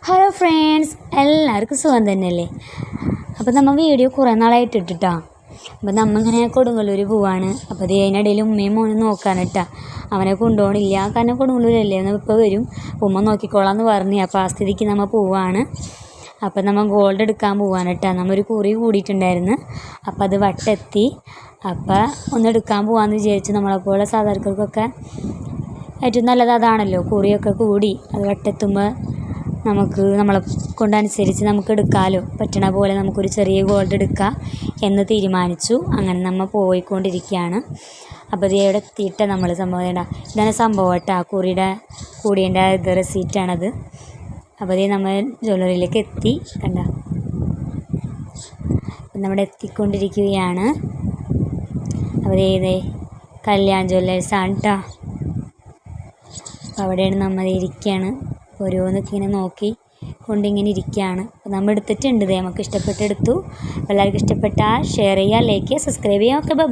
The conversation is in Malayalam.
ഹലോ ഫ്രണ്ട്സ്, എല്ലാവർക്കും സുഖം തന്നെയല്ലേ? അപ്പോൾ നമ്മൾ വീഡിയോ കുറേ നാളായിട്ട് ഇട്ടിട്ടാ. അപ്പോൾ നമ്മളിങ്ങനെ കൊടുങ്ങല്ലൂർ പോവാണ്. അപ്പോൾ അത് അതിനിടയിൽ ഉമ്മയും മോനും നോക്കാനിട്ടാ. അവനെ കൊണ്ടുപോകണില്ല, കാരണം കൊടുങ്ങല്ലൂരല്ലേ, എന്നാൽ ഇപ്പോൾ വരും, ഉമ്മ നോക്കിക്കോളാന്ന് പറഞ്ഞ്. അപ്പോൾ ആ സ്ഥിതിക്ക് നമ്മൾ പോവാണ്. അപ്പോൾ നമ്മൾ ഗോൾഡ് എടുക്കാൻ പോവാനിട്ടാ. നമ്മൊരു കുറി കൂടിയിട്ടുണ്ടായിരുന്നു, അപ്പോൾ അത് വട്ടെത്തി. അപ്പോൾ ഒന്ന് എടുക്കാൻ പോകാമെന്ന് വിചാരിച്ചു. നമ്മളെപ്പോലെ സാധാരണക്കാർക്കൊക്കെ ഏറ്റവും നല്ലത് അതാണല്ലോ, കുറിയൊക്കെ കൂടി അത് വട്ടെത്തുമ്പോൾ നമുക്ക് നമ്മളെ കൊണ്ടനുസരിച്ച് നമുക്ക് എടുക്കാമല്ലോ, പറ്റണ പോലെ നമുക്കൊരു ചെറിയ ഗോൾഡ് എടുക്കാം എന്ന് തീരുമാനിച്ചു. അങ്ങനെ നമ്മൾ പോയിക്കൊണ്ടിരിക്കുകയാണ്. അപ്പോൾ ഇത് എവിടെ എത്തിയിട്ട നമ്മൾ സംഭവം ഇതാണ് സംഭവം കേട്ടോ, കുറിയുടെ കൂടിയൻ്റെ ഇത് റെസീറ്റാണത്. അപ്പോൾ ഇത് നമ്മൾ ജ്വല്ലറിയിലേക്ക് എത്തി, കണ്ട നമ്മുടെ എത്തിക്കൊണ്ടിരിക്കുകയാണ്. അപ്പോൾ ഇതേ കല്യാൺ ജ്വല്ലേഴ്സാണ് കേട്ടോ. അപ്പോൾ അവിടെയാണ് നമ്മൾ ഇരിക്കുകയാണ്. ഓരോന്നൊക്കെ ഇങ്ങനെ നോക്കി കൊണ്ടിങ്ങനെ ഇരിക്കുകയാണ്. അപ്പോൾ നമ്മൾ എടുത്തിട്ടുണ്ട്, നമുക്ക് ഇഷ്ടപ്പെട്ടെടുത്തു. എല്ലാവർക്കും ഇഷ്ടപ്പെട്ടാൽ ഷെയർ ചെയ്യുക, ലൈക്ക് ചെയ്യുക, സബ്സ്ക്രൈബ് ചെയ്യുക. Okay, by.